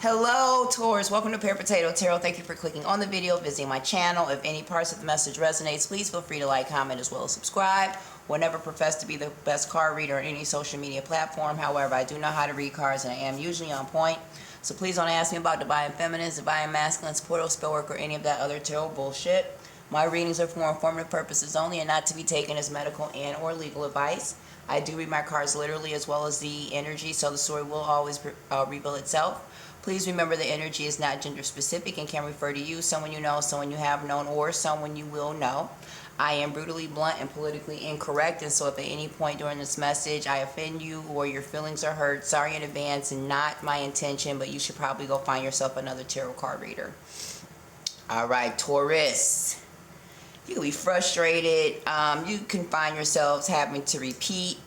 Hello Taurus, welcome to Pear Potato Tarot. Thank you for clicking on the video, visiting my channel. If any parts of the message resonates, please feel free to like, comment, as well as subscribe. Will never profess to be the best card reader on any social media platform. However, I do know how to read cards and I am usually on point. So please don't ask me about divine feminines, divine masculines, portal spell work, or any of that other tarot bullshit. My readings are for informative purposes only and not to be taken as medical and or legal advice. I do read my cards literally as well as the energy, so the story will always reveal itself. Please remember the energy is not gender specific and can refer to you, someone you know, someone you have known, or someone you will know. I am brutally blunt and politically incorrect, and so if at any point during this message I offend you or your feelings are hurt, sorry in advance, and not my intention, but you should probably go find yourself another tarot card reader. Alright, Taurus. You can be frustrated. You can find yourselves having to repeat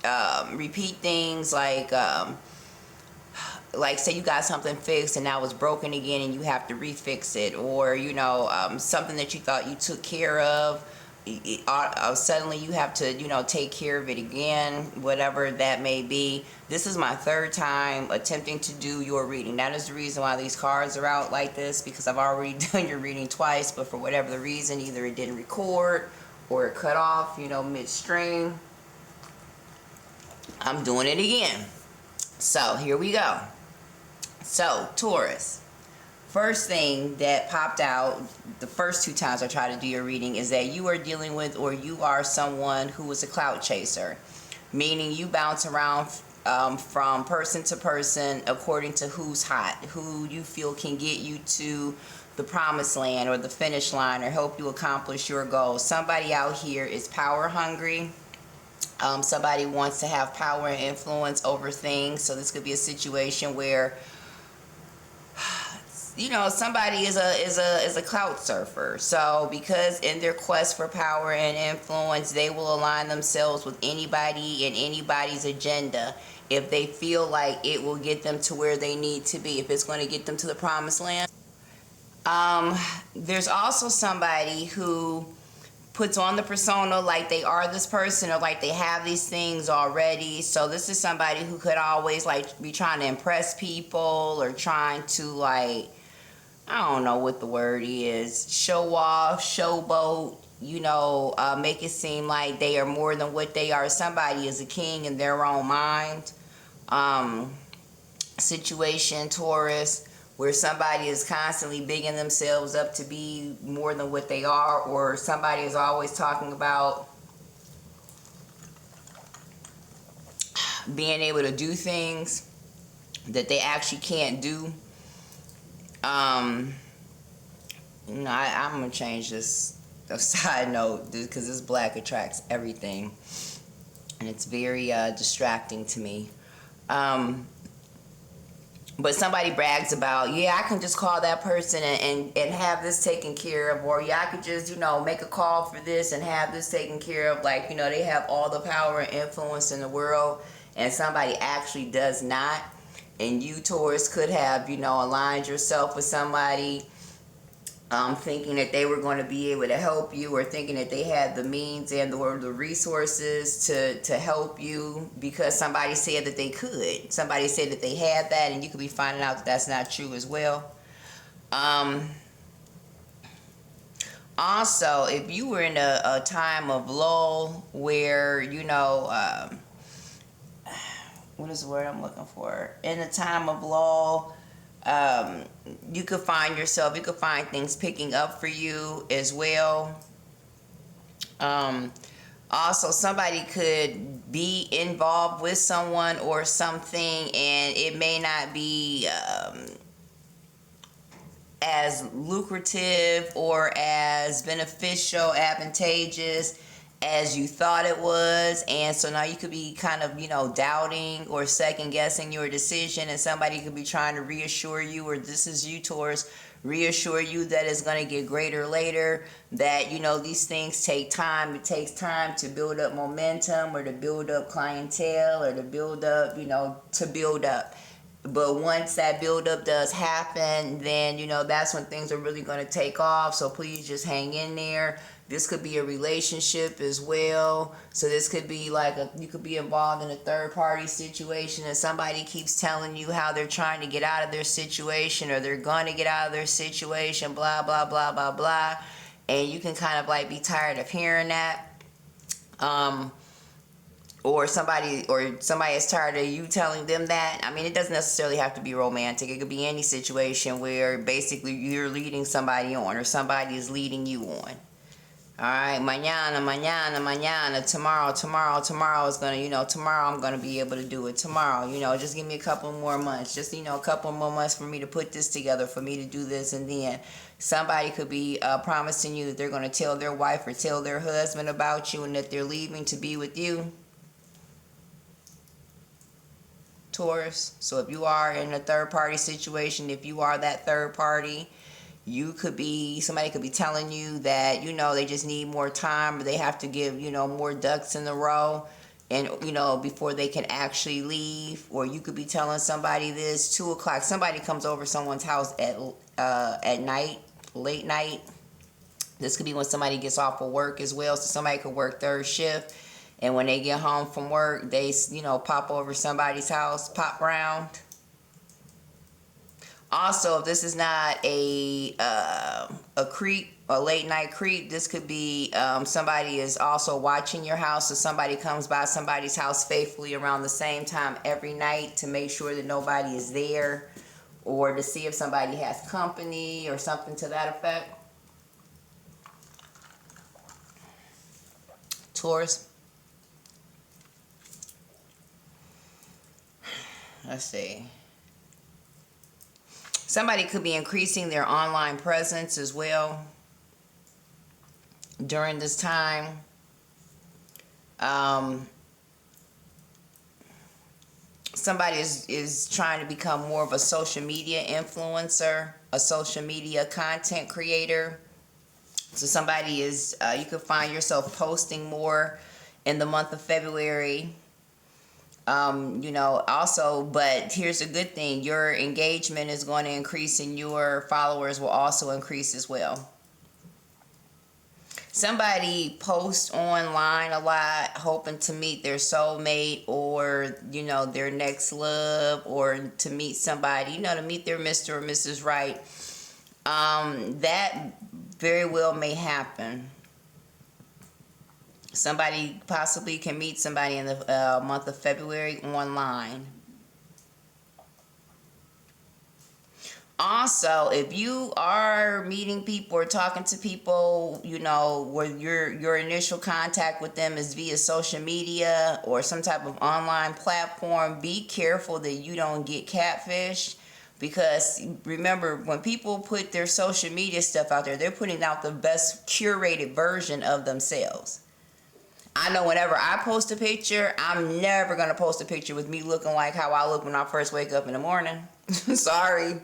things like say you got something fixed and now it's broken again and you have to refix it, or something that you thought you took care of, suddenly you have to take care of it again, whatever that may be. This is my third time attempting to do your reading. That is the reason why these cards are out like this, because I've already done your reading twice, but for whatever the reason, either it didn't record or it cut off midstream. I'm doing it again. So here we go. So Taurus, first thing that popped out the first two times I tried to do your reading is that you are dealing with, or you are someone who is a clout chaser, meaning you bounce around from person to person according to who's hot, who you feel can get you to the promised land or the finish line or help you accomplish your goals. Somebody out here is power hungry. Somebody wants to have power and influence over things. So this could be a situation where somebody is a clout surfer. So because in their quest for power and influence, they will align themselves with anybody and anybody's agenda if they feel like it will get them to where they need to be, if it's going to get them to the promised land. There's also somebody who puts on the persona like they are this person, or like they have these things already. So this is somebody who could always be trying to impress people, or trying to I don't know what the word is, show off, showboat, make it seem like they are more than what they are. Somebody is a king in their own mind. Situation, Taurus, where somebody is constantly bigging themselves up to be more than what they are, or somebody is always talking about being able to do things that they actually can't do. I'm gonna change this a side note, because this black attracts everything and it's very distracting to me. But somebody brags about, yeah, I can just call that person and have this taken care of, or yeah, I could just make a call for this and have this taken care of. They have all the power and influence in the world, and somebody actually does not. And you, Taurus, could have aligned yourself with somebody thinking that they were going to be able to help you, or thinking that they had the means and the resources to help you, because somebody said that they could. Somebody said that they had that, and you could be finding out that that's not true as well. Also, if you were in a time of lull where what is the word I'm looking for? In a time of lull, you could find things picking up for you as well. Also, somebody could be involved with someone or something, and it may not be as lucrative or as beneficial, advantageous as you thought it was. And so now you could be kind of doubting or second guessing your decision, and somebody could be trying to reassure you, or this is you, Taurus, reassure you that it's going to get greater later, that these things take time. It takes time to build up momentum, or to build up clientele, or to build up but once that buildup does happen, then that's when things are really going to take off. So please just hang in there. This could be a relationship as well. So this could be like you could be involved in a third party situation and somebody keeps telling you how they're trying to get out of their situation or they're going to get out of their situation, blah, blah, blah, blah, blah. And you can kind of like be tired of hearing that. Or somebody is tired of you telling them that. I mean, it doesn't necessarily have to be romantic. It could be any situation where basically you're leading somebody on or somebody is leading you on. All right, mañana, tomorrow is gonna, tomorrow I'm gonna be able to do it. Tomorrow, just give me a couple more months. Just, a couple more months for me to put this together, for me to do this, and then somebody could be promising you that they're gonna tell their wife or tell their husband about you and that they're leaving to be with you. Taurus. So if you are in a third party situation, if you are that third party, somebody could be telling you that, they just need more time or they have to give, more ducks in the row and, before they can actually leave. Or you could be telling somebody this, 2 o'clock, somebody comes over someone's house at night, late night. This could be when somebody gets off of work as well. So somebody could work third shift. And when they get home from work, they, pop over somebody's house, pop round. Also, if this is not a creep, a late night creep, this could be somebody is also watching your house. So somebody comes by somebody's house faithfully around the same time every night to make sure that nobody is there or to see if somebody has company or something to that effect. Taurus. Let's see. Somebody could be increasing their online presence as well during this time. Somebody is trying to become more of a social media influencer, a social media content creator. So somebody is, you could find yourself posting more in the month of February. Also, but here's a good thing. Your engagement is going to increase and your followers will also increase as well. Somebody posts online a lot hoping to meet their soulmate or, their next love or to meet somebody, to meet their Mr. or Mrs. Right. That very well may happen. Somebody possibly can meet somebody in the month of February online. Also, if you are meeting people or talking to people, where your initial contact with them is via social media or some type of online platform, be careful that you don't get catfished. Because remember, when people put their social media stuff out there, they're putting out the best curated version of themselves. I know whenever I post a picture, I'm never going to post a picture with me looking like how I look when I first wake up in the morning. Sorry.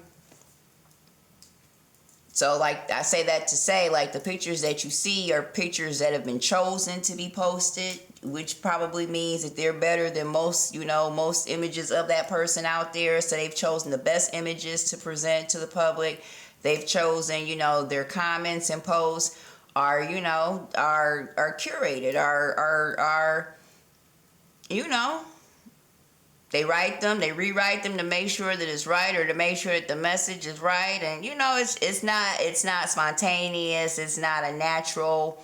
So, like, I say that to say, like, the pictures that you see are pictures that have been chosen to be posted, which probably means that they're better than most images of that person out there. So they've chosen the best images to present to the public. They've chosen, their comments and posts are curated, are they write them, they rewrite them to make sure that it's right or to make sure that the message is right. And it's not spontaneous, it's not a natural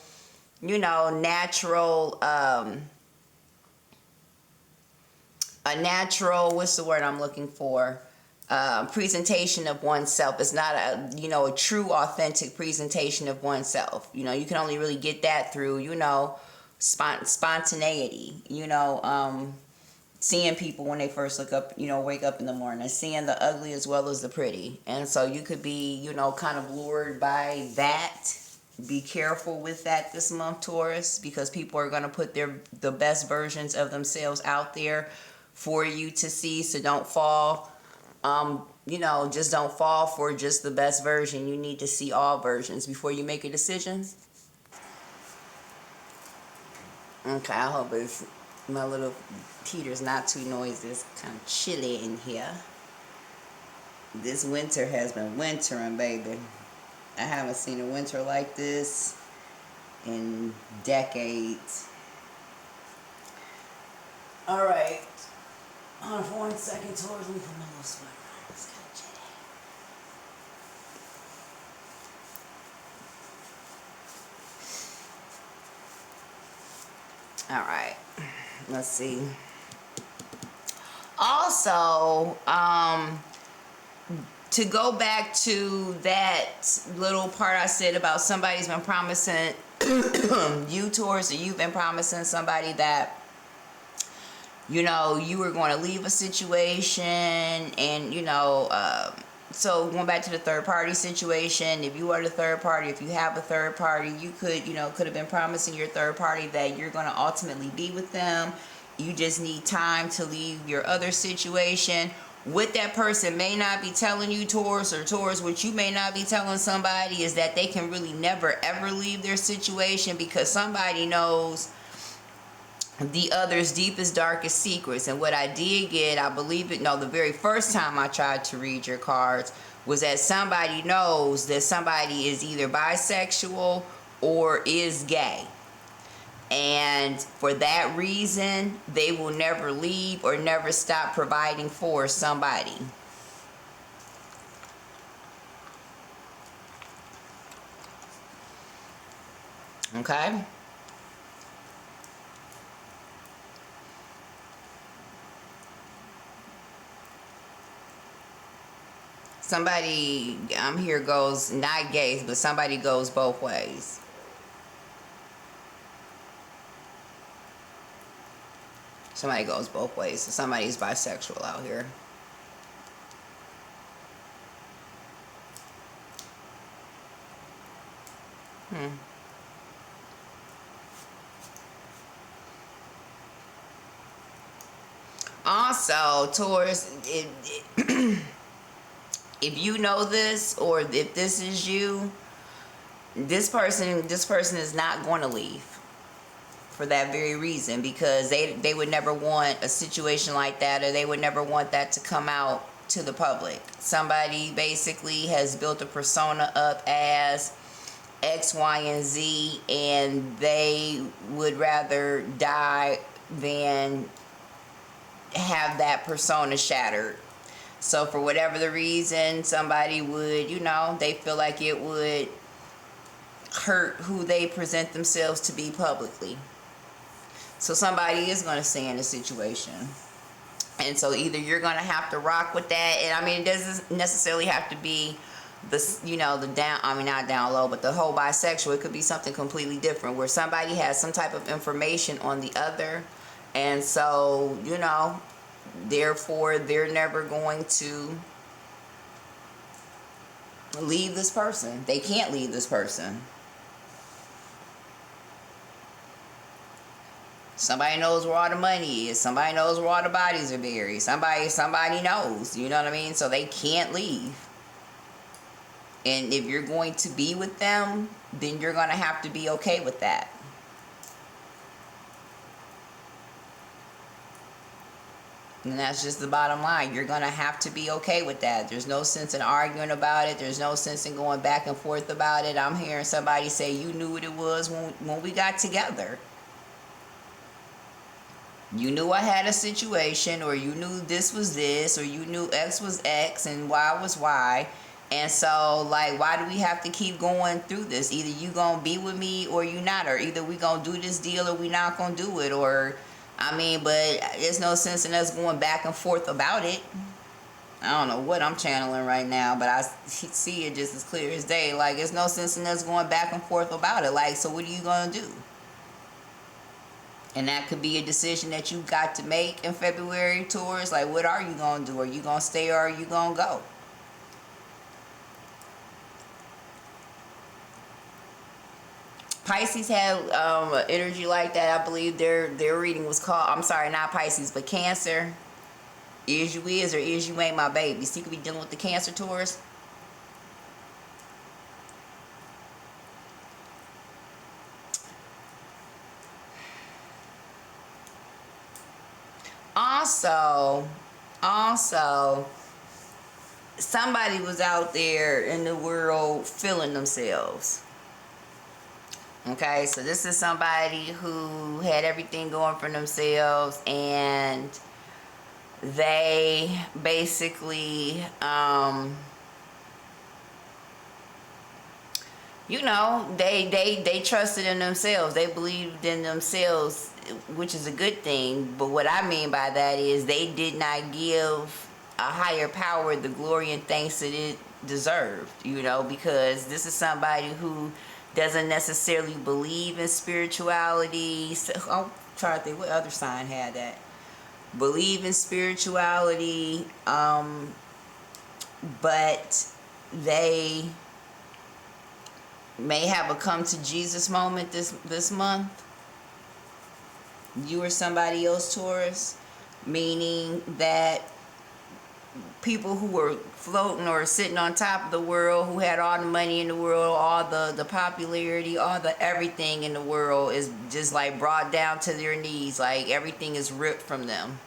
what's the word I'm looking for? Presentation of oneself. It's not a true authentic presentation of oneself. You can only really get that through spontaneity, seeing people when they first wake up in the morning, seeing the ugly as well as the pretty. And so you could be kind of lured by that. Be careful with that this month, Taurus, because people are going to put the best versions of themselves out there for you to see. So don't fall just don't fall for just the best version. You need to see all versions before you make a decision. Okay, I hope my little heater's not too noisy. It's kind of chilly in here. This winter has been wintering, baby. I haven't seen a winter like this in decades. All right. Hold on for 1 second, Taurus. Let me put my little sweater on. It's kind of chilly. All right. Let's see. Also, to go back to that little part I said about somebody's been promising you, Taurus, or you've been promising somebody that, you know, you were going to leave a situation, and, you know, so going back to the third party situation, if you are the third party, if you have a third party, you could, you know, could have been promising your third party that you're going to ultimately be with them. You just need time to leave your other situation. What that person may not be telling you, Taurus, or Taurus, what you may not be telling somebody is that they can really never ever leave their situation, because somebody knows the other's deepest, darkest secrets. And what I did get, I believe it, no, the very first time I tried to read your cards, was that somebody knows that somebody is either bisexual or is gay. And for that reason, they will never leave or never stop providing for somebody. Okay? Somebody, here goes, not gays, but somebody goes both ways. Somebody goes both ways. So somebody's bisexual out here. Also, Taurus, if you know this, or if this is you, this person is not going to leave. For that very reason, because they would never want a situation like that, or they would never want that to come out to the public. Somebody basically has built a persona up as X, Y, and Z, and they would rather die than have that persona shattered. So for whatever the reason, somebody would, you know, they feel like it would hurt who they present themselves to be publicly. So somebody is going to stay in a situation. And so either you're going to have to rock with that. And I mean, it doesn't necessarily have to be the, you know, the down, I mean, not down low, but the whole bisexual. It could be something completely different, where somebody has some type of information on the other. And so, you know, therefore they're never going to leave this person. They can't leave this person. Somebody knows where all the money is. Somebody knows where all the bodies are buried. Somebody knows. You know what I mean? So they can't leave. And if you're going to be with them, then you're going to have to be okay with that. And that's just the bottom line. You're going to have to be okay with that. There's no sense in arguing about it. There's no sense in going back and forth about it. I'm hearing somebody say, you knew what it was when we got together. You knew I had a situation, or you knew this was this, or you knew X was X and Y was Y. And so, like, why do we have to keep going through this? Either you gonna be with me or you not, or either we gonna do this deal or we not gonna do it. Or, I mean, but there's no sense in us going back and forth about it. I don't know what I'm channeling right now, but I see it just as clear as day. Like, there's no sense in us going back and forth about it. Like, so what are you gonna do? And that could be a decision that you got to make in February, Taurus. Like, what are you going to do? Are you going to stay or are you going to go? Pisces have energy like that. I believe their reading was called, I'm sorry, not Pisces, but Cancer. Is you is or is you ain't my baby. So you could be dealing with the Cancer, Taurus. Also, somebody was out there in the world feeling themselves. Okay, so this is somebody who had everything going for themselves, and they basically, you know, they trusted in themselves. They believed in themselves, which is a good thing. But what I mean by that is they did not give a higher power the glory and thanks that it deserved, you know, because this is somebody who doesn't necessarily believe in spirituality. So I'm trying to think what other sign had that. Believe in spirituality, but they may have a come to Jesus moment this month. You or somebody else, Taurus, meaning that people who were floating or sitting on top of the world, who had all the money in the world, all the popularity, all the everything in the world, is just like brought down to their knees, like everything is ripped from them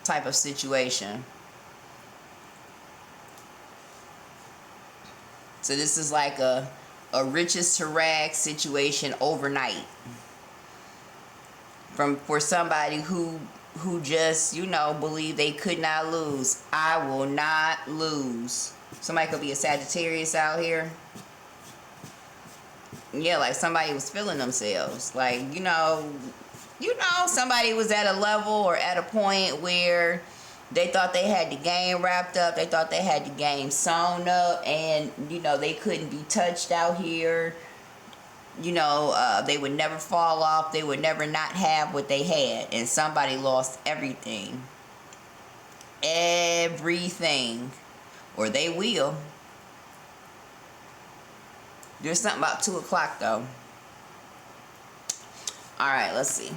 type of situation. So this is like a riches to rags situation overnight. For somebody who just, you know, believe they could not lose. I will not lose. Somebody could be a Sagittarius out here. Yeah, like somebody was feeling themselves. Like, you know, somebody was at a level or at a point where they thought they had the game wrapped up. They thought they had the game sewn up, and, you know, they couldn't be touched out here. You know, they would never fall off. They would never not have what they had. And somebody lost everything. Everything. Or they will. There's something about 2 o'clock, though. Alright, let's see.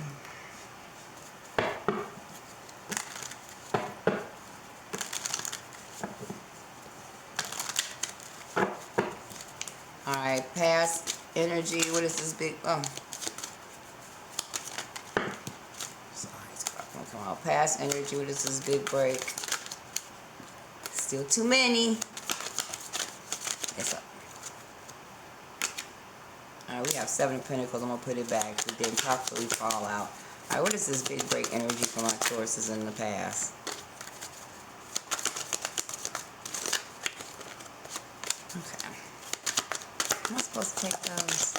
Alright, past energy. What is this big? Oh. Sorry, it's gonna come out. Past energy. What is this big break? Still too many. It's up. Alright, we have 7 of Pentacles. I'm gonna put it back. It didn't properly fall out. Alright, what is this big break energy for my Tauruses in the past? Okay. Am I supposed to take those?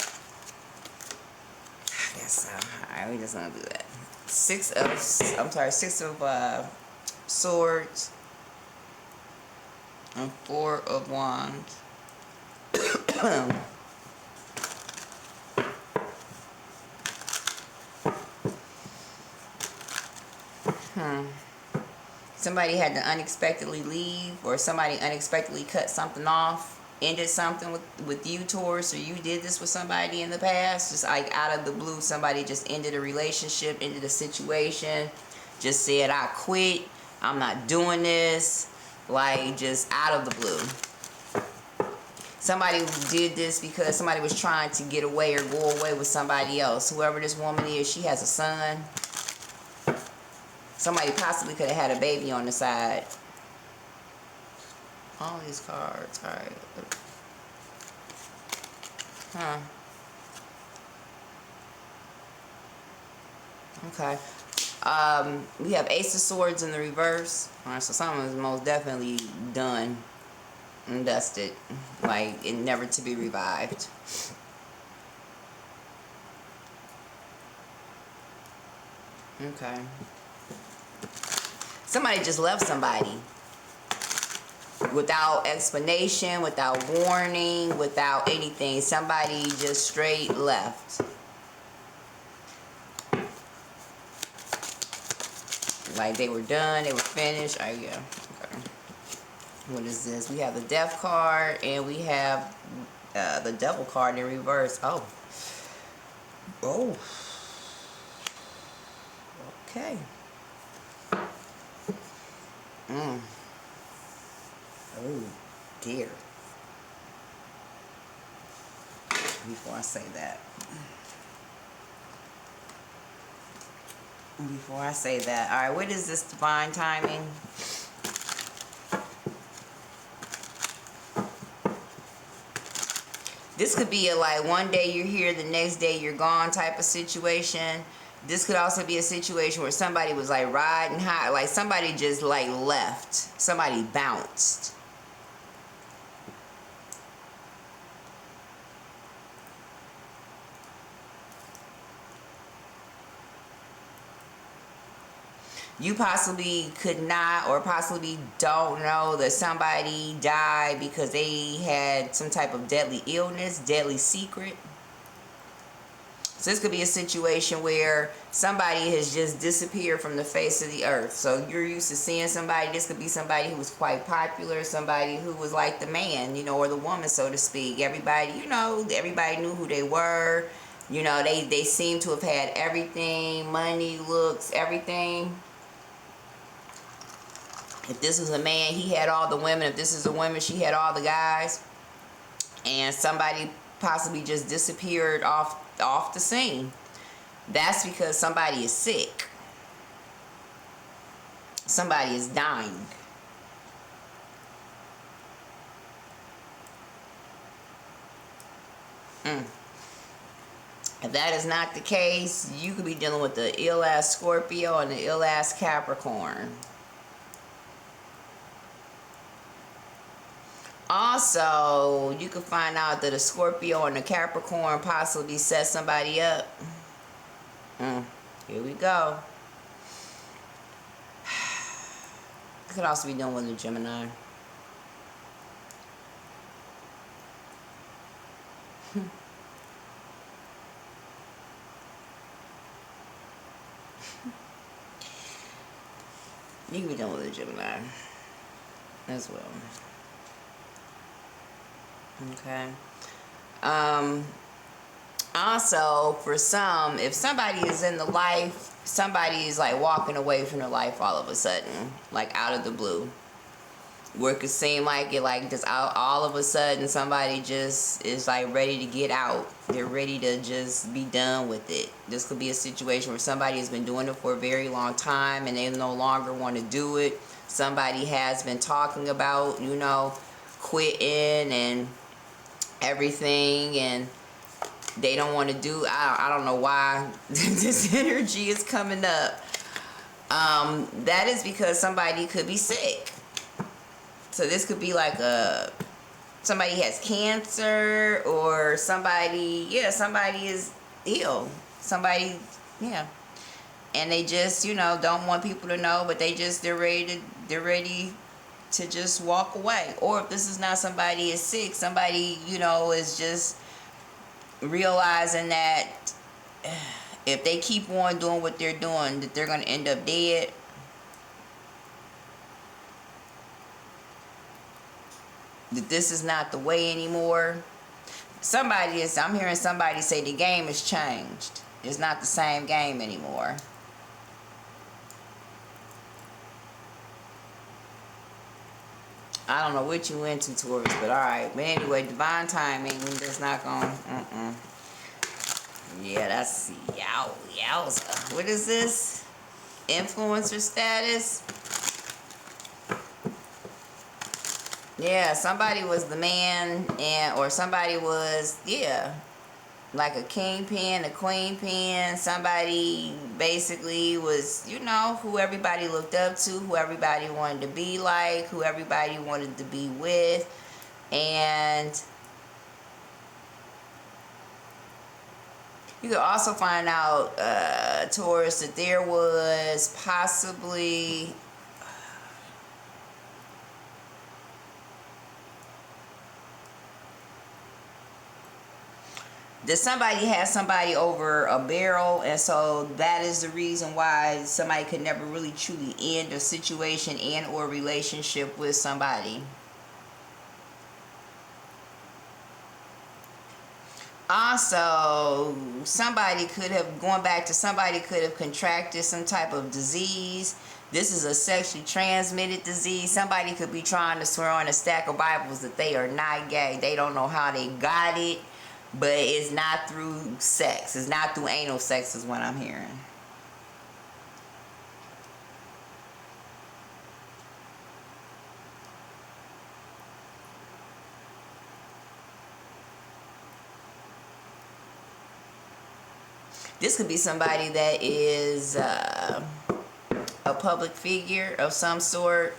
I guess so. Alright, we just gonna do that. 6 of swords and 4 of wands. Somebody had to unexpectedly leave, or somebody unexpectedly cut something off, ended something with you, Taurus, or you did this with somebody in the past. Just like out of the blue, somebody just ended a relationship, ended a situation, just said, I quit, I'm not doing this, like just out of the blue. Somebody did this because somebody was trying to get away or go away with somebody else. Whoever this woman is, she has a son. Somebody possibly could have had a baby on the side. All these cards. Alright. Huh. Okay. We have Ace of Swords in the reverse. Alright, so someone is most definitely done and dusted. Like, it never to be revived. Okay. Somebody just left somebody. Without explanation, without warning, without anything. Somebody just straight left. Like they were done, they were finished. Oh yeah. Okay. What is this? We have the Death card and we have the Devil card in reverse. Oh. Oh. Okay. Oh dear. Before I say that. Alright, what is this divine timing? This could be a like one day you're here, the next day you're gone type of situation. This could also be a situation where somebody was like riding high, like somebody just like left. Somebody bounced. You possibly could not or possibly don't know that somebody died because they had some type of deadly illness, deadly secret. So this could be a situation where somebody has just disappeared from the face of the earth. So you're used to seeing somebody. This could be somebody who was quite popular, somebody who was like the man, you know, or the woman, so to speak. Everybody, you know, everybody knew who they were. You know, they seem to have had everything, money, looks, everything. If this is a man, he had all the women. If this is a woman, she had all the guys. And somebody possibly just disappeared off the scene. That's because somebody is sick. Somebody is dying. If that is not the case, you could be dealing with the ill-ass Scorpio and the ill-ass Capricorn. Also, you can find out that a Scorpio and a Capricorn possibly set somebody up. Here we go. You could also be dealing with a Gemini. You can be dealing with a Gemini as well. Okay. Also, for some, if somebody is in the life, somebody is like walking away from their life all of a sudden, like out of the blue. Where it could seem like it, like just all of a sudden somebody just is like ready to get out. They're ready to just be done with it. This could be a situation where somebody has been doing it for a very long time and they no longer want to do it. Somebody has been talking about, you know, quitting and everything, and they don't want to do. I don't know why this energy is coming up. That is because somebody could be sick. So this could be like somebody has cancer, or somebody is ill. Somebody, and they just, you know, don't want people to know, but they're ready to just walk away. Or if this is not somebody is sick, somebody, you know, is just realizing that if they keep on doing what they're doing, that they're going to end up dead. That this is not the way anymore. I'm hearing somebody say the game has changed. It's not the same game anymore. I don't know what you into, Taurus, but alright. But anyway, divine timing, that's not going Yeah, that's yowza. What is this? Influencer status? Yeah, somebody was the man, or somebody was, like a kingpin, a queenpin. Somebody basically was, you know, who everybody looked up to, who everybody wanted to be like, who everybody wanted to be with. And you could also find out, Taurus, that there was possibly that somebody has somebody over a barrel, and so that is the reason why somebody could never really truly end a situation and or relationship with somebody. Also, somebody could have contracted some type of disease. This is a sexually transmitted disease. Somebody could be trying to swear on a stack of Bibles that they are not gay. They don't know how they got it, but it's not through sex. It's not through anal sex is what I'm hearing. This could be somebody that is a public figure of some sort.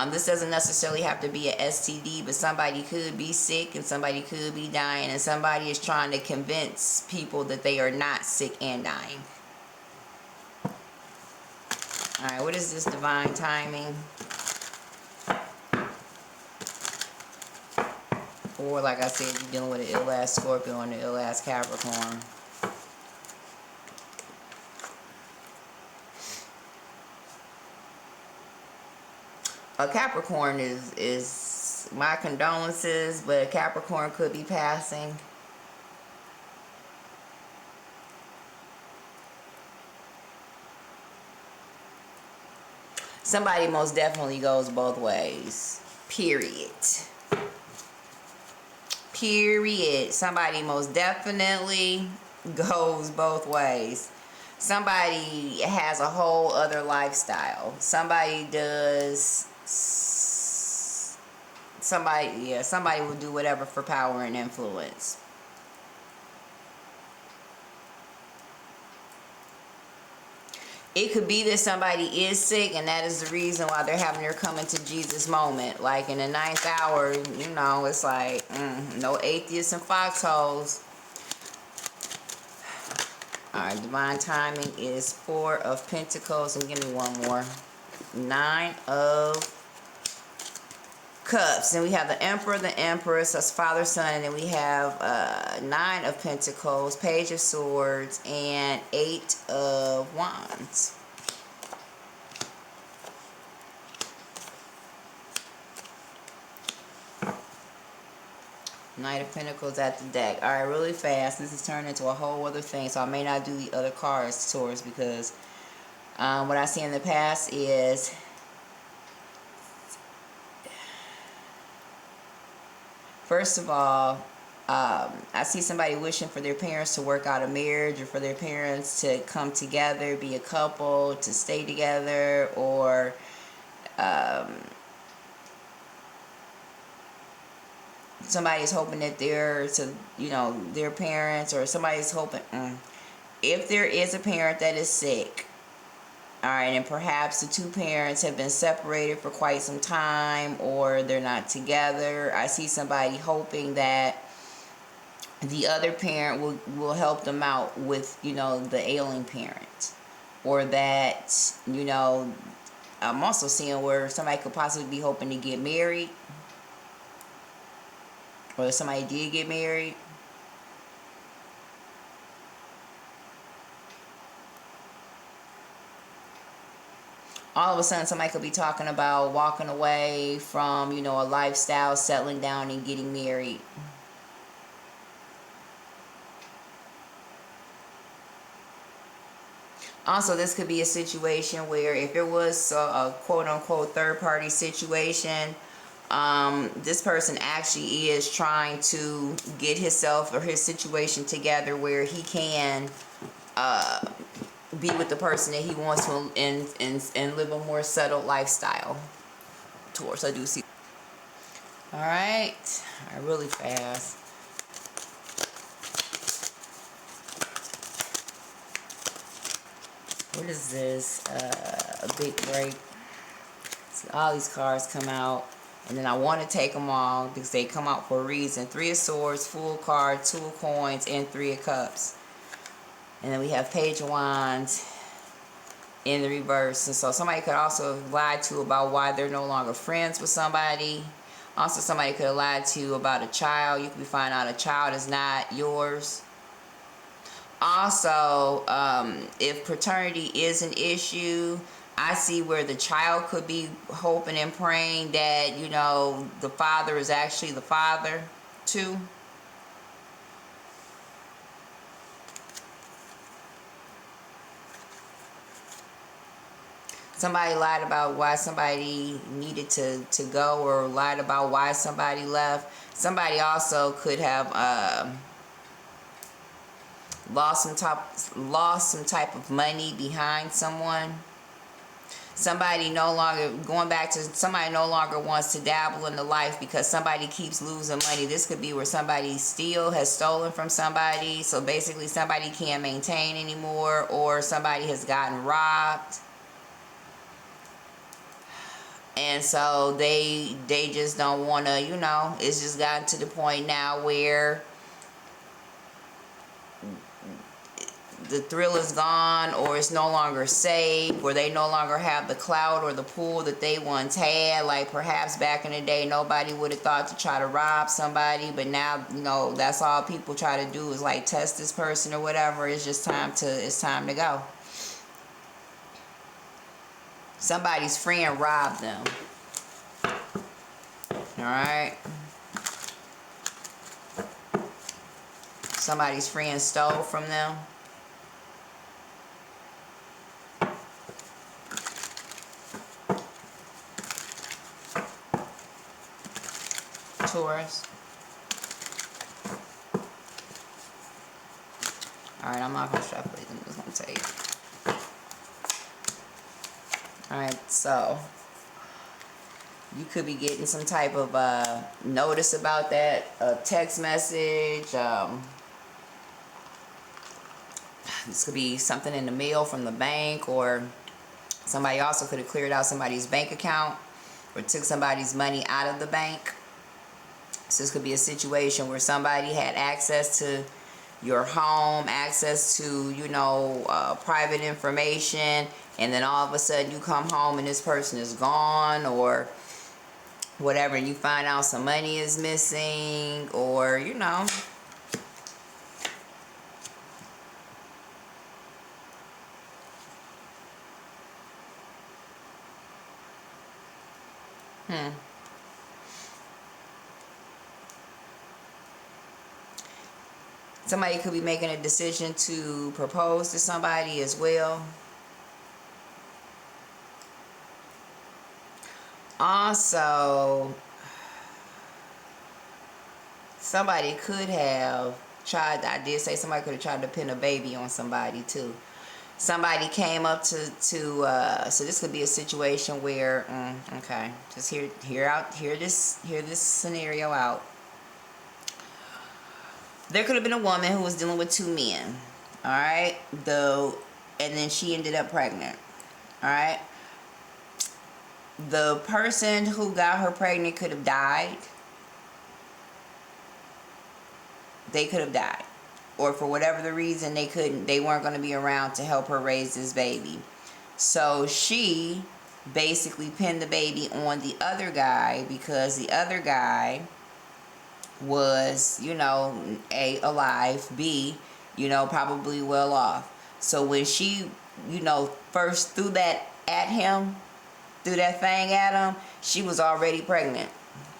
This doesn't necessarily have to be a STD, but somebody could be sick and somebody could be dying, and somebody is trying to convince people that they are not sick and dying. Alright, what is this divine timing? Or, like I said, you're dealing with an ill-ass Scorpio and an ill-ass Capricorn. A Capricorn is my condolences, but a Capricorn could be passing. Somebody most definitely goes both ways. Period. Period. Somebody most definitely goes both ways. Somebody has a whole other lifestyle. Somebody does... somebody will do whatever for power and influence. It could be that somebody is sick, and that is the reason why they're having their coming to Jesus moment. Like in the 9th hour, you know, it's like, no atheists and foxholes. Alright, divine timing is 4 of Pentacles, and give me one more. 9 of Cups, and we have the Emperor, the Empress, that's Father, Son, and then we have 9 of Pentacles, Page of Swords, and 8 of Wands. Knight of Pentacles at the deck. Alright, really fast. This is turning into a whole other thing, so I may not do the other cards, Taurus, because what I see in the past is... First of all, I see somebody wishing for their parents to work out a marriage, or for their parents to come together, be a couple, to stay together, or somebody's hoping that their parents, or somebody's hoping, if there is a parent that is sick, alright, and perhaps the two parents have been separated for quite some time, or they're not together. I see somebody hoping that the other parent will help them out with, the ailing parent. Or that, I'm also seeing where somebody could possibly be hoping to get married. Or somebody did get married. All of a sudden, somebody could be talking about walking away from, a lifestyle, settling down and getting married. Also, this could be a situation where if it was a quote-unquote third-party situation, this person actually is trying to get himself or his situation together where he can... be with the person that he wants to and live a more settled lifestyle. Taurus, I do see. Alright. Really fast. What is this? A big break. See, all these cards come out. And then I want to take them all because they come out for a reason. 3 of Swords, Fool card, 2 of Coins, and 3 of Cups. And then we have Page of Wands in the reverse. And so somebody could also have lied to you about why they're no longer friends with somebody. Also, somebody could have lied to you about a child. You could be finding out a child is not yours. Also, if paternity is an issue, I see where the child could be hoping and praying that, the father is actually the father too. Somebody lied about why somebody needed to go, or lied about why somebody left. Somebody also could have lost some type of money behind someone. Somebody no longer, going back to somebody no longer wants to dabble in the life because somebody keeps losing money. This could be where somebody has stolen from somebody. So basically somebody can't maintain anymore, or somebody has gotten robbed. And so they just don't want to, you know, it's just gotten to the point now where the thrill is gone, or it's no longer safe, or they no longer have the clout or the pull that they once had. Like perhaps back in the day, nobody would have thought to try to rob somebody, but now, you know, that's all people try to do is like test this person or whatever. It's just it's time to go. Somebody's friend robbed them. All right. Somebody's friend stole from them. Taurus. Alright, I'm not going to extrapolate. I'm just going to tell you. Alright, so you could be getting some type of notice about that, a text message. This could be something in the mail from the bank, or somebody also could have cleared out somebody's bank account or took somebody's money out of the bank. So this could be a situation where somebody had access to your home, access to, you know, private information, and then all of a sudden you come home and this person is gone or whatever, and you find out some money is missing, or, you know. Somebody could be making a decision to propose to somebody as well. Also, somebody could have tried, I did say somebody could have tried to pin a baby on somebody too. Somebody came up to so this could be a situation where, okay, just hear this scenario out. There could have been a woman who was dealing with two men, all right, and then she ended up pregnant, all right. The person who got her pregnant could have died. They could have died, or for whatever the reason they weren't going to be around to help her raise this baby. So she basically pinned the baby on the other guy because the other guy was, you know, A, alive, B, you know, probably well off. So when she, you know, first threw that at him, threw that thing at him, she was already pregnant.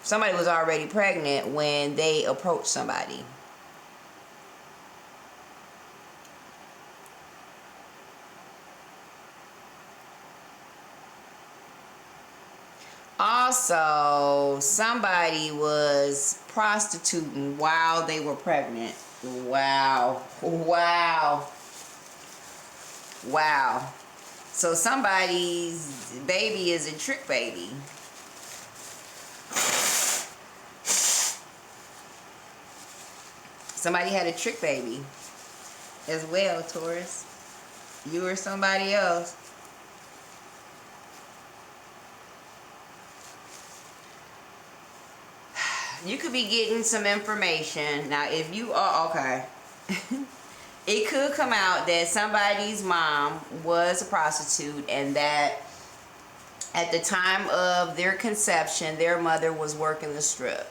Somebody was already pregnant when they approached somebody. Also, somebody was prostituting while they were pregnant. Wow. Wow. Wow. So somebody's baby is a trick baby. Somebody had a trick baby as well, Taurus. You or somebody else. You could be getting some information. Now, if you are, okay. It could come out that somebody's mom was a prostitute and that at the time of their conception, their mother was working the strip.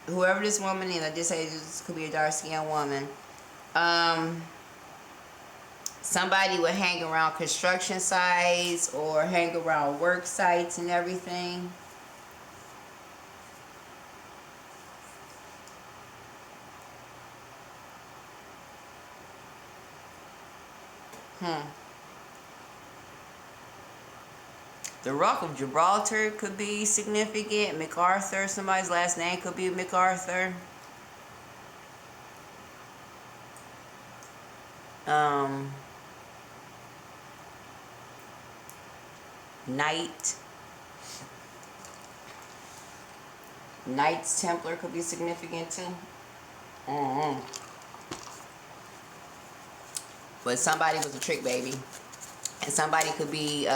Whoever this woman is, I just say this could be a dark-skinned woman. Somebody would hang around construction sites or hang around work sites and everything. The Rock of Gibraltar could be significant. MacArthur, somebody's last name could be MacArthur. Knight. Knight's Templar could be significant too. But somebody was a trick baby. And somebody could be,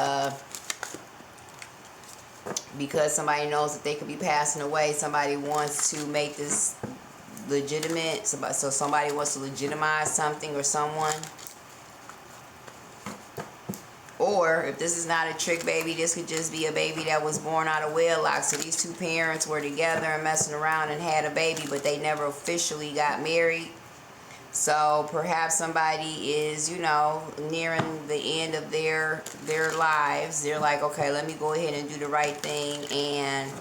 because somebody knows that they could be passing away, somebody wants to make this legitimate. So somebody wants to legitimize something or someone. Or if this is not a trick baby, this could just be a baby that was born out of wedlock. So these two parents were together and messing around and had a baby, but they never officially got married. So perhaps somebody is, you know, nearing the end of their lives. They're like, okay, let me go ahead and do the right thing and,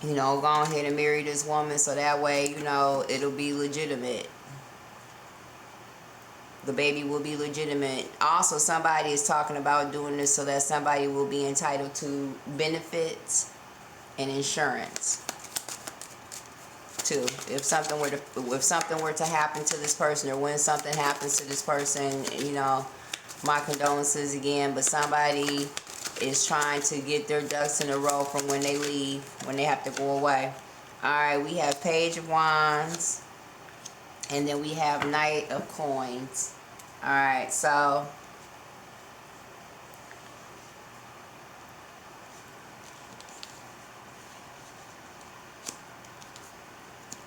you know, go ahead and marry this woman so that way, you know, it'll be legitimate. The baby will be legitimate. Also, somebody is talking about doing this so that somebody will be entitled to benefits and insurance too. If something were to happen to this person, or when something happens to this person, you know, my condolences again. But somebody is trying to get their ducks in a row from when they leave, when they have to go away. All right, we have Page of Wands. And then we have Knight of Coins. Alright, so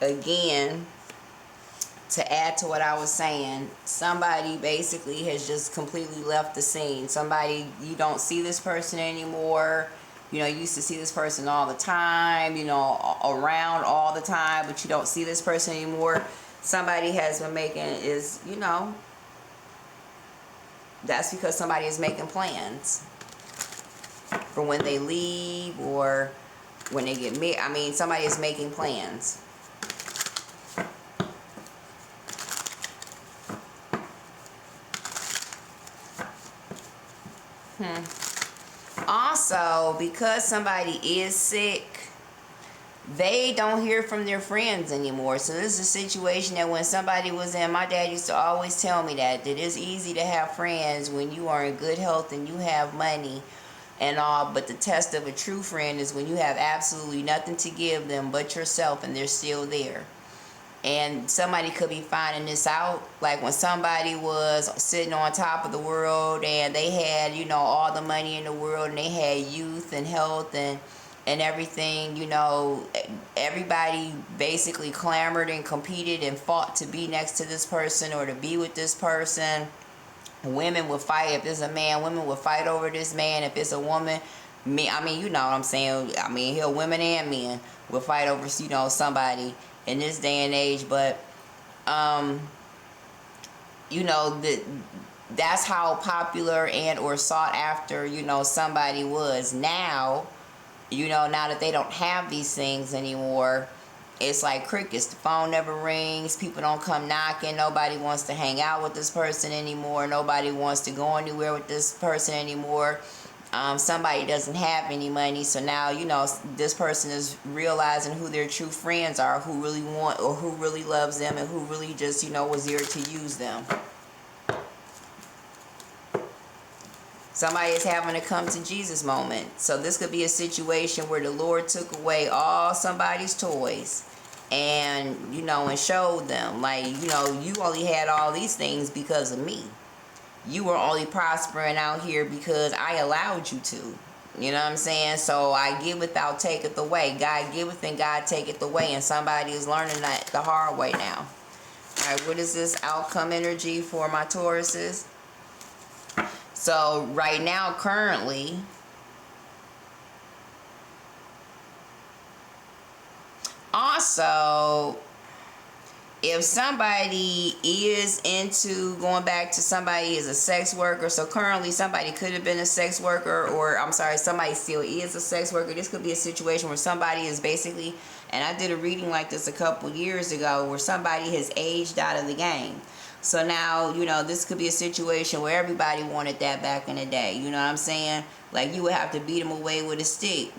again, to add to what I was saying, somebody basically has just completely left the scene. Somebody, you don't see this person anymore. You know, you used to see this person all the time, you know, around all the time, but you don't see this person anymore. Somebody has been making, you know, that's because somebody is making plans for when they leave or when they get married. I mean, somebody is making plans. Also, because somebody is sick, they don't hear from their friends anymore. So this is a situation that when somebody was in, my dad used to always tell me that it's easy to have friends when you are in good health and you have money and all, but the test of a true friend is when you have absolutely nothing to give them but yourself and they're still there. And somebody could be finding this out, like when somebody was sitting on top of the world and they had, you know, all the money in the world and they had youth and health and everything, you know, everybody basically clamored and competed and fought to be next to this person or to be with this person. Women would fight. If it's a man, women would fight over this man. If it's a woman, I mean, you know what I'm saying. I mean, hell, women and men would fight over, you know, somebody in this day and age. But, you know, that's how popular and or sought after, you know, somebody was. Now, you know, now that they don't have these things anymore, it's like crickets. The phone never rings. People don't come knocking. Nobody wants to hang out with this person anymore. Nobody wants to go anywhere with this person anymore. Somebody doesn't have any money. So now, you know, this person is realizing who their true friends are, who really want or who really loves them and who really just, you know, was there to use them. Somebody is having a come to Jesus moment. So this could be a situation where the Lord took away all somebody's toys and, you know, and showed them, like, you know, you only had all these things because of me. You were only prospering out here because I allowed you to. You know what I'm saying? So I giveth, thou taketh away. God giveth and God taketh away. And somebody is learning that the hard way now. All right, what is this outcome energy for my Tauruses? So right now, currently, also, if somebody is into going back to somebody is a sex worker, so currently somebody could have been a sex worker, or I'm sorry, somebody still is a sex worker. This could be a situation where somebody is basically, and I did a reading like this a couple years ago, where somebody has aged out of the game. So now, you know, this could be a situation where everybody wanted that back in the day. You know what I'm saying? Like, you would have to beat them away with a stick.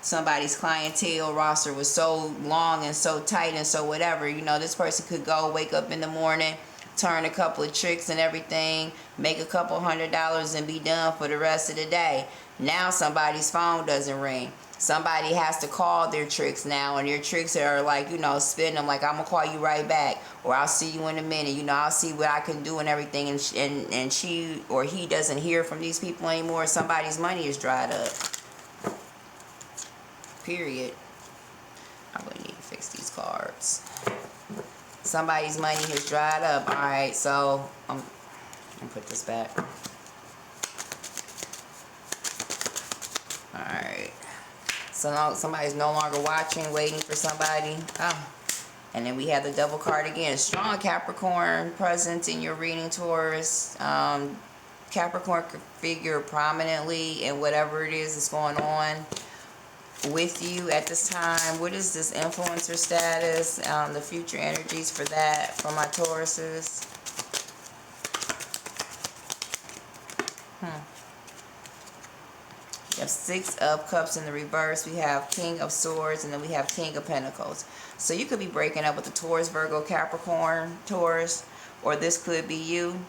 Somebody's clientele roster was so long and so tight and so whatever. You know, this person could go wake up in the morning, turn a couple of tricks and everything, make a couple $100 and be done for the rest of the day. Now somebody's phone doesn't ring. Somebody has to call their tricks now, and their tricks are like, you know, spin them like, I'm gonna call you right back, or I'll see you in a minute, you know, I'll see what I can do and everything. And she or he doesn't hear from these people anymore. Somebody's money is dried up. Period. I'm gonna need to fix these cards. Somebody's money has dried up. All right, so I'm gonna put this back. All right. So now somebody's no longer watching, waiting for somebody. Oh. And then we have the Devil card again. Strong Capricorn presence in your reading, Taurus. Capricorn could figure prominently in whatever it is that's going on with you at this time. What is this influencer status? The future energies for that, for my Tauruses. We have 6 of Cups in the reverse. We have King of Swords, and then we have King of Pentacles. So you could be breaking up with the Taurus, Virgo, Capricorn, Taurus, or this could be you,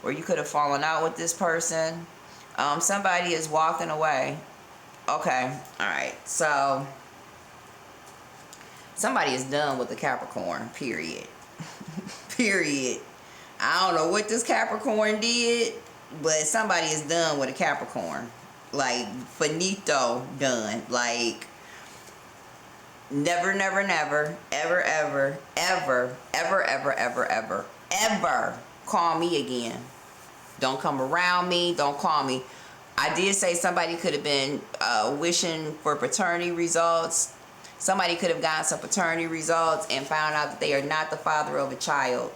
or you could have fallen out with this person. Somebody is walking away. Okay, all right. So somebody is done with the Capricorn, period. Period. I don't know what this Capricorn did, but somebody is done with a Capricorn. Like, finito, done. Like, never, never, never, ever, ever, ever, ever, ever, ever, ever, ever call me again. Don't come around me. Don't call me. I did say somebody could have been wishing for paternity results. Somebody could have gotten some paternity results and found out that they are not the father of a child.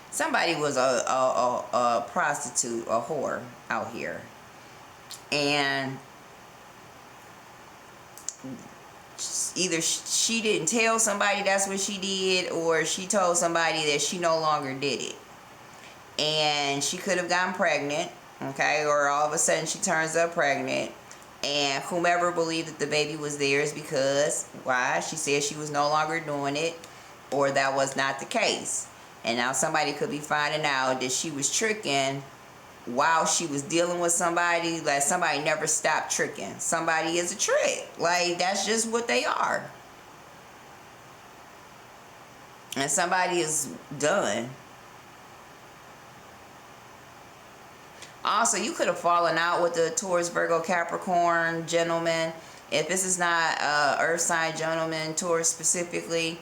Somebody was a prostitute, a whore out here. And either she didn't tell somebody that's what she did, or she told somebody that she no longer did it. And she could have gotten pregnant, okay? Or all of a sudden she turns up pregnant. And whomever believed that the baby was theirs because, why? She said she was no longer doing it, or that was not the case. And now somebody could be finding out that she was tricking while she was dealing with somebody. Like, somebody never stopped tricking. Somebody is a trick. Like, that's just what they are. And somebody is done. Also, you could have fallen out with the Taurus, Virgo, Capricorn gentleman. If this is not earth sign gentleman, Taurus specifically,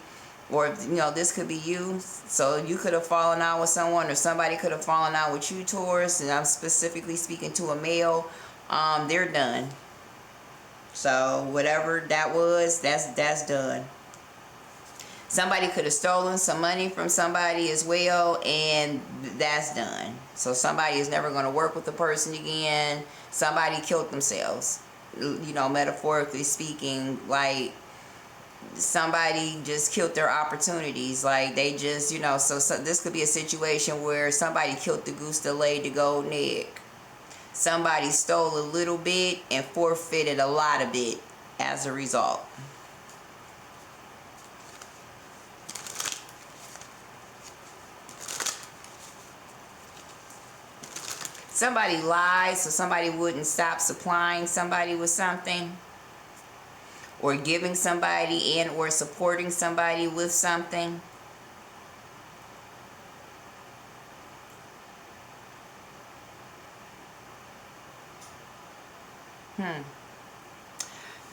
or, you know, this could be you. So you could have fallen out with someone, or somebody could have fallen out with you, Taurus. And I'm specifically speaking to a male. They're done. So whatever that was, that's done. Somebody could have stolen some money from somebody as well, and that's done. So somebody is never going to work with the person again. Somebody killed themselves, you know, metaphorically speaking. Like, somebody just killed their opportunities. Like, they just, you know, so this could be a situation where somebody killed the goose that laid the golden egg. Somebody stole a little bit and forfeited a lot of it as a result. Somebody lied so somebody wouldn't stop supplying somebody with something, or giving somebody in, or supporting somebody with something.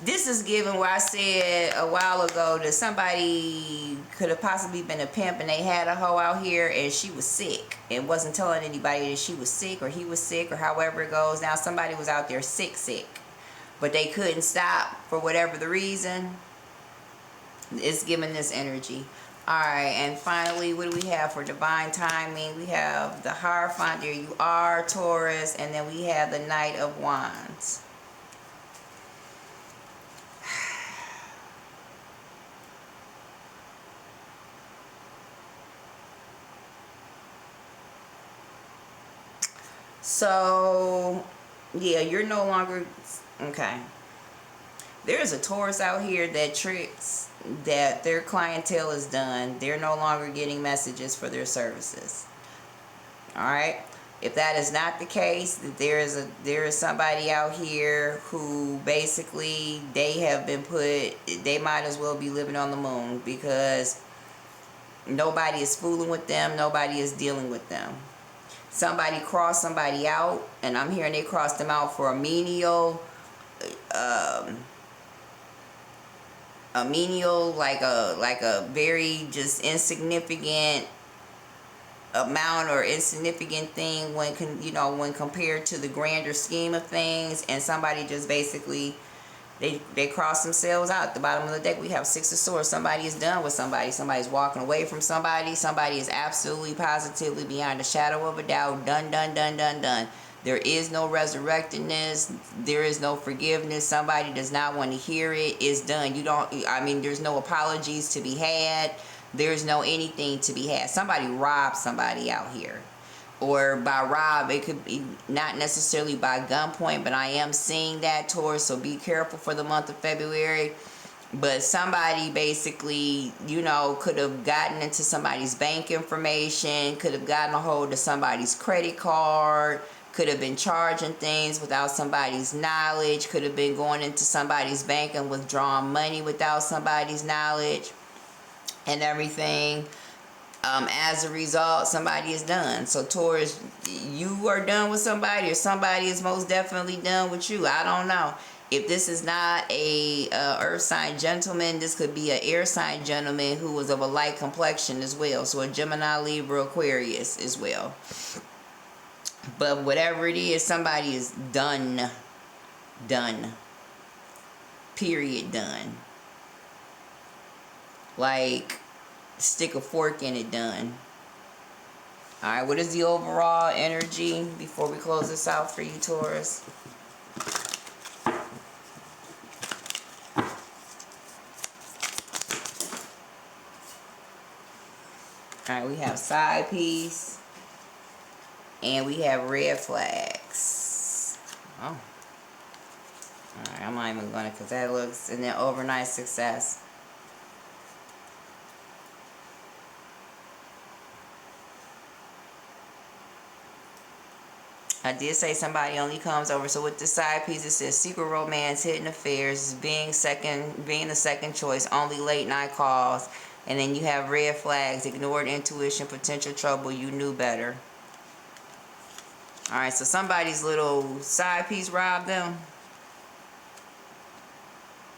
This is given where I said a while ago that somebody could have possibly been a pimp and they had a hoe out here and she was sick and wasn't telling anybody that she was sick, or he was sick, or however it goes. Now somebody was out there sick, but they couldn't stop for whatever the reason. It's giving this energy. Alright, and finally, what do we have for divine timing? We have the Hierophant, there you are, Taurus, and then we have the Knight of Wands. So Yeah, you're no longer, okay. There's a Taurus out here that tricks that their clientele is done. They're no longer getting messages for their services. All right. If that is not the case, that there is somebody out here who basically they have been put, they might as well be living on the moon, because nobody is fooling with them, nobody is dealing with them. Somebody crossed somebody out, and I'm hearing they crossed them out for a menial, like a very just insignificant amount or insignificant thing when when compared to the grander scheme of things. And somebody just basically they cross themselves out. At the bottom of the deck we have Six of Swords. Somebody is done with somebody. Somebody's walking away from somebody. Somebody is absolutely positively beyond a shadow of a doubt done. There is no resurrectedness. There is no forgiveness. Somebody does not want to hear it. It's done. There's no apologies to be had. There's no anything to be had. Somebody robbed somebody out here. Or by rob, it could be not necessarily by gunpoint, but I am seeing that, Taurus, so be careful for the month of February. But somebody basically, could have gotten into somebody's bank information, could have gotten a hold of somebody's credit card, could have been charging things without somebody's knowledge, could have been going into somebody's bank and withdrawing money without somebody's knowledge and everything. As a result, somebody is done. So Taurus, you are done with somebody, or somebody is most definitely done with you. I don't know. If this is not a earth sign gentleman, this could be an air sign gentleman who was of a light complexion as well. So a Gemini, Libra, Aquarius as well. But whatever it is, somebody is done. Period. Done. Like, stick a fork in it, done. Alright, what is the overall energy before we close this out for you, Taurus? Alright, we have side piece. And we have red flags. Oh. Alright, I'm not even going to, because that looks, and then overnight success. I did say somebody only comes over. So with the side piece, it says secret romance, hidden affairs, being the second choice, only late night calls. And then you have red flags, ignored intuition, potential trouble, you knew better. Alright, so somebody's little side piece robbed them.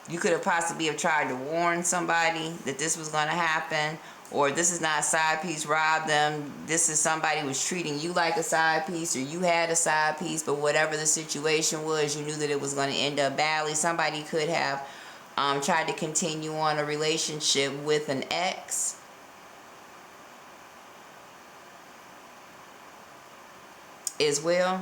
You could have possibly have tried to warn somebody that this was going to happen. Or this is not a side piece robbed them. This is somebody who was treating you like a side piece, or you had a side piece, but whatever the situation was, you knew that it was going to end up badly. Somebody could have tried to continue on a relationship with an ex. As well.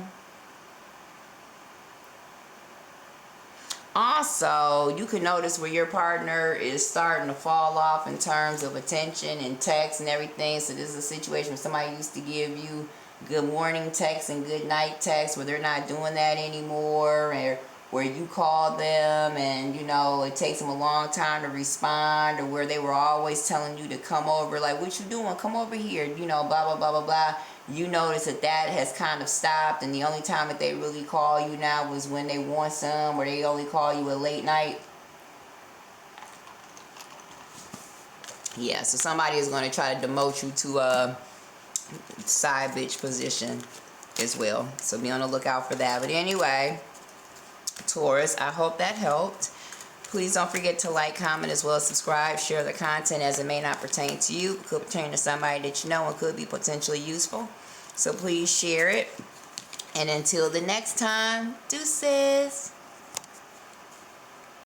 Also, you can notice where your partner is starting to fall off in terms of attention and text and everything. So this is a situation where somebody used to give you good morning text and good night text, where they're not doing that anymore, or where you call them and it takes them a long time to respond, or where they were always telling you to come over, like, what you doing, come over here, blah blah blah blah blah. You notice that has kind of stopped, and the only time that they really call you now was when they want some, or they only call you at late night. Yeah, so somebody is going to try to demote you to a side bitch position as well. So be on the lookout for that. But anyway, Taurus, I hope that helped. Please don't forget to like, comment, as well as subscribe. Share the content as it may not pertain to you. It could pertain to somebody that you know and could be potentially useful. So please share it. And until the next time, deuces.